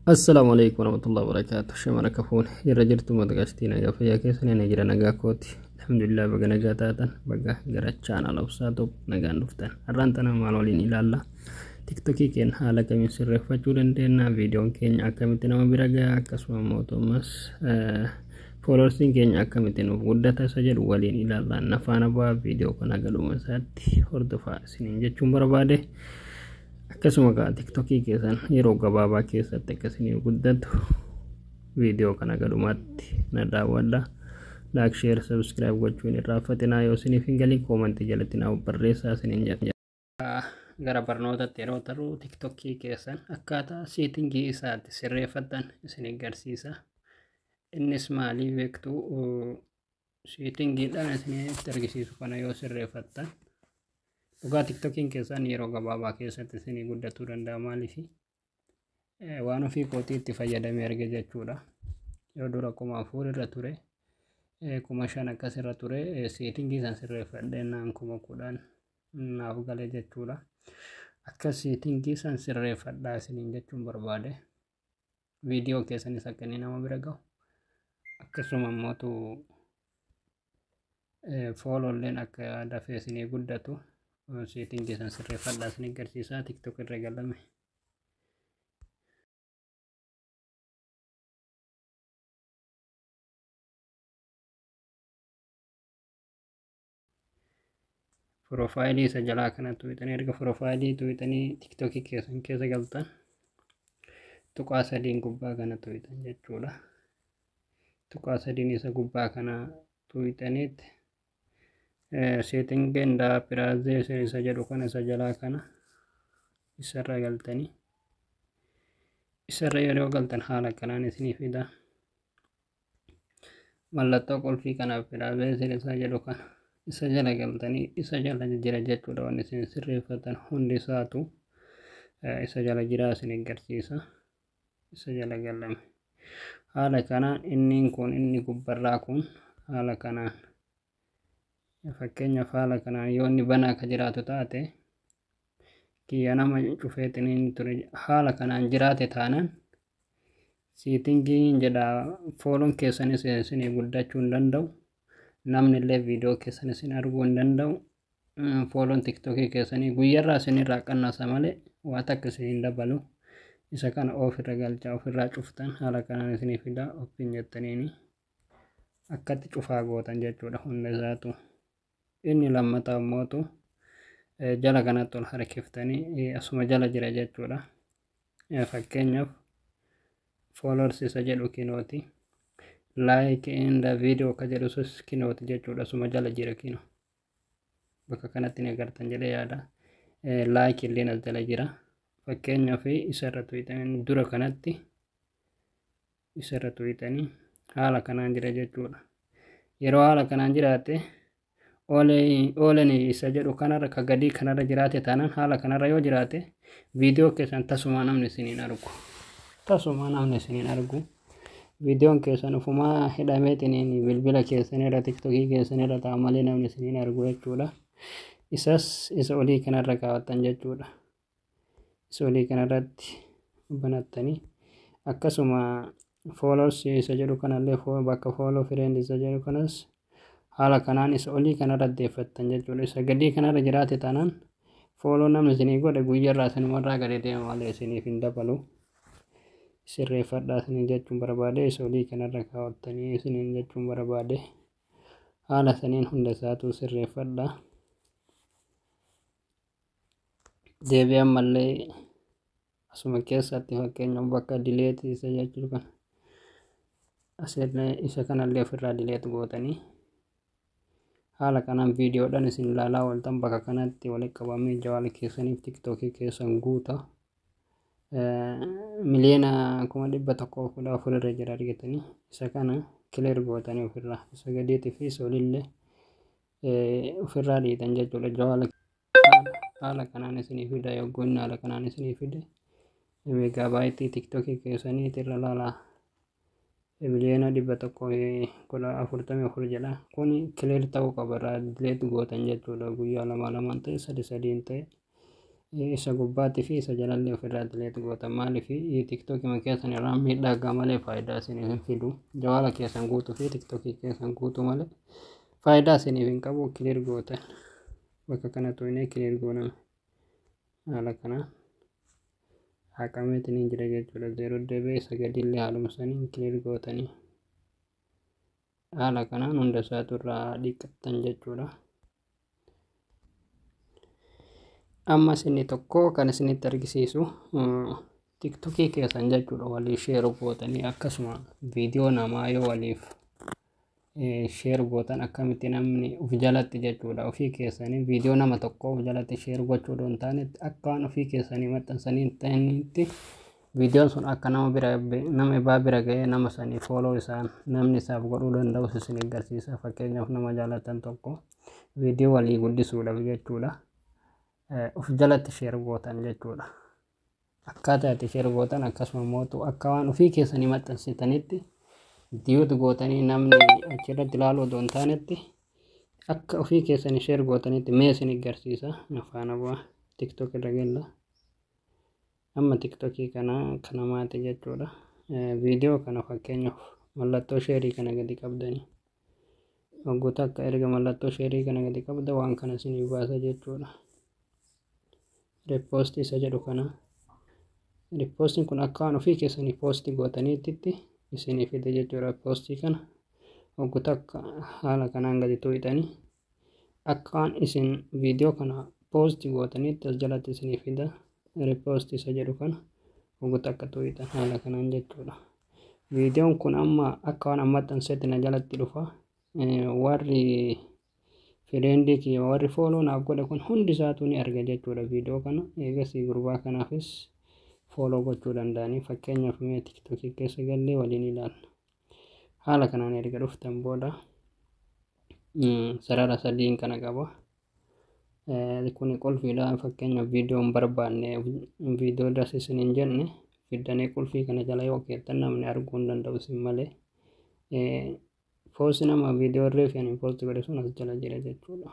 Assalamualaikum warahmatullahi wabarakatuh. Shemara kafuun irra jirtu madaqashtii nagaa fayyaa keessanii ni jira nagaa kooti. Alhamdulillah baga nagaa taatan baga gara chaanal obsaatuuf nagaan dhuftan. Har'aan tana maal waliin ilaalla. TikTokii keenya haala kamiin sirreeffachuu dandeenya, viidiyoon keenya akkamitti nama bira gahaa, akkasuma mootummas fooloorsiin keenya akkamitti nuuf guddata isa jedhu waliin ilaalla. Nafaana bu'aa viidiyoo kana galuma isaatti hordofaa isiniin jechuun barbaade. Akkasuma gaa TikTokii keessan yeroo gabaabaa keessatti akkasiniin guddatu viidiyoo kana galumaatti na daawwadha. Like, share, subscribe gochuun irraanfatinaa yoo isiniif hin galin koomentii jalatti naaf barreessaa isiniin jedha. Gara barnootatti yeroo taruu TikTokii keessan akkaataa seetingii isaatti sirreeffatan isin agarsiisa. Innis maalii beektu seetingiidhaan isinitti argisiisu kana yoo sirreeffatan dhugaa TikTokiin keessan yeroo gabaabaa keessatti isinii guddatuu danda'a maaliif waan ofii kootii itti fayyadamee arge jechuudha. Yoo dura 4,000 irra ture 5,000 akkas irra ture seetingii san sirreeffadhee naan 10,000 naaf gale jechuudha. Akka seetingii san sirreeffadhaa isiniin jechuun barbaade viidiyoo keessanis akka inni nama bira gahu akkasuma immoo fooloolleen akka dafee isinii guddatu seetingii san sirreeffadhaa isin agarsiisa. TikTok irra galame profaayilii isa jalaa kana tuqxanii erga profaayilii tuqxanii TikTokii keessan keessa galtan tuqaa sadiin gubbaa kana tuqxan jechuudha. Tuqaa sadiin isa gubbaa kana tuqxaniit seetingeen daapiraazee isa jedhu kana isa jalaa kana isarra galtanii isarra yeroo galtan haala kanaan isinii fida. Mallattoo qulfii kanaaf piraazee isa jedhu kana isa jala galtanii isa jala jira jechuudha. Waan isin sirreeffatan hundi isaatu isa jala jira isin agarsiisa. Isa jala galame haala kanaan inni gubbarraa kun haala kanaan fakkeenyaaf haala kanaan yoo inni banaa akka jiraatu taate kiyya nama cufeetiniin ture haala kanaan jiraate taanaan seetingiin jedha fooloon keessanis isinii guddachuu hin danda'u. Namni illee viidiyoo keessan isin arguu hin danda'u. Fooloon TikTokii keessanii guyyarraa isinirraa qannasa malee waa takka isin hin dabalu. Isa kana ofirra galchaa ofirraa cuftan haala kanaan isinii fida. Ofiin jettaniini akkatti cufaa gootan jechuudha hunda isaatu. Inni lammataa immoo jala kanatti ol harkiftanii asuma jala jira jechuudha. Fakkeenyaaf fooloorsi isa jedhu kinooti. Like in the video ka jedhu sus kinooti jechuudha. Asuma jala jira kino. Bakka kanatti ni agartan jedhee yaada. Like illee as jala jira. Fakkeenyaaf isarra tuqxanii dura kanatti isarra tuqxanii haala kanaan jira jechuudha. Yeroo haala kanaan jiraate oolen isa jedhu kanarra ka gadii kanarra jiraate taanaan haala kanarra yoo jiraate viidiyoo keessan tasuma namni isiniin argu. Tasuma namni isiniin argu. Viidiyoon keessan ufumaa hidhameetiniin bilbila keessanirra TikTokii keessanirra ta'a malee namni isiniin argu jechuudha. Isas isa olii kanarra kaawwattan jechuudha. Isa olii kanarratti banattanii akkasuma fooloorsi isa jedhu kanallee bakka fooloo fireend isa jedhu kanas haala kanaan isa olii kanarra deeffattan jechuudha. Isa gadii kanarra jiraate taanaan fooloo namni isinii godhe guyyarraa isinumarraa gadi deema malee isiniif hin dabalu. Sirreeffadhaa isiniin jechuun barbaade isa olii kanarra kaawwattanii isiniin jechuun barbaade haala saniin hunda isaatu sirreeffadhaa. Deebi'an mallee asuma keessatti fakkeenyaaf bakka dileetii isa jechuu kana asirra isa kanallee ofirraa dileet gootanii haala kanaan viidiyoodhaan isin ilaalaa ooltan bakka kanatti walitti qabamee jawaala keessaniif TikTokii keessan guuta. Miliyoona 114 irra jira argatanii isa kana kileer gootanii ofirraa isa gadiitii fi isa olillee ofirraa dhiitan jechuudha. Jawaala haala kanaan isinii fida yoggoonni haala kanaan isinii fide meegaabaaytii TikTokii keessanii irra laalaa miliyoona 144 jedha. Kun kileer ta'uu qaba irraa dileet gootan jechuudha. Guyyaa 2 ta'e 3 ta'e isa gubbaatii fi isa jalallee ofirraa dileet gootan. Maaliif tiktookii keessan irraa miidhagaa malee faayidaa isiniif hin fidu. Jawaala keessan guutuu fi tiktookii keessan guutuu malee faayidaa isiniif hin qabu. Kiliir gootan bakka kanatti inni kiliir gooname haala kanaan haqameetiin hin jira jechuudha. 0.9 haaluma saniin kiliir gootanii haala kanaan hunda isaatu irraa dhiqattan jechuudha. Amma isinni tokko kan isinitti argisiisu tiktookii keessan jechuudha walii sheer gootanii akkasuma viidiyoo namaa yoo waliif sheer gootan akkamitti namni uf jalatti jechuudha ofii keessanii viidiyoo nama tokko uf jalatti sheer gochuu hin taanetti akka waan ofii keessanii maxxansanii ta'anitti viidiyoon sun akka nama ibaa bira ga'ee nama sanii fooloo isaan namni isaaf godhuu danda'u isin agarsiisa. Fakkeenyaaf nama jaalatan tokko viidiyoo walii guddisuudhaaf jechuudha uf jalatti sheer gootan jechuudha. Akkaataa itti sheer gootan akkasuma mootu akka waan ofii keessanii maxxansitanitti viidiyoo gootanii namni achirratti ilaaluu osoo hin taanetti akka ofii keessanii sheer gootanitti mee isin agarsiisa. Nafaana bu'aa tiktook irra galla. Amma tiktookii kana maati jechuudha. Viidiyoo kana fakkeenyaaf mallattoo sheerii kana gadi qabdanii waggoota akka erga mallattoo sheerii kana gadi qabda waan kana isinii baasa jechuudha. Repoostii isa jedhu kana repoostiin kun akka waan ofii keessanii poostii gootaniitti isinii fide jechuudha. Poostii kana waggoota akka haala kanaan gadi tuqxanii akka waan isin viidiyoo kana poostii gootaniitti as jalatti isinii fida. Repoostii isa jedhu kana waggoota akka tuqxan haala kanaan jechuudha. Viidiyoon kun amma akka waan maxxansetti na jalatti dhufa. Warri fireendii kiyya warri fooloo naaf godhe kun hundi isaatu ni arga jechuudha viidiyoo kana. Eegasii gurbaa kanaafis fooloo gochuu danda'anii fakkeenyaaf mee tiktookii keessa gallee waliin ilaalla. Haala kanaan erga dhuftan booda sarara sadiin kana qaba. Kun qulfiidha fakkeenyaaf viidiyoon barbaanne viidiyoo darsiisin hin jenne fiddanii qulfii kana jala yoo keettan namni arguu hin danda'u isin malee. Poostii nama viidiyoo reefanii poostii godhe sun as jala jira jechuudha.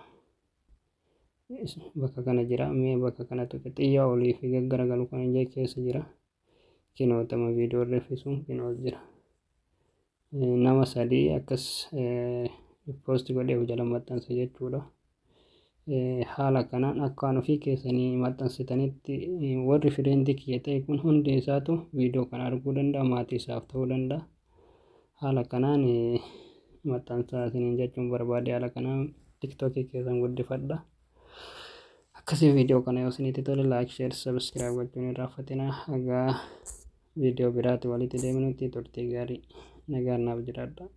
Bakka kana jira mee bakka kanatti xiyyaa olii fi gaggaragalu kan ija keessa jira. Kinootama viidiyoo reefisuun kinoos jira. Nama sadii akkas poostii godhee jala maxxanse jechuudha. Haala kanaan akka waan ofii keessanii maxxansitanitti warri fireendii kiyya ta'e kun hundi isaatu viidiyoo kana arguu danda'a maatii isaaf ta'uu danda'a. Haala kanaan maxxansaa isiniin jechuun barbaade. Haala kanaan tiktookii keessan guddifadha. Akkasii viidiyoo kana yoo isinitti tole laayik sheer sabiskiraayib gochuun hin irraanfatinaa. Hagaa viidiyoo biraatti walitti deebinutti turtii gaarii nagaan naaf jiraadha.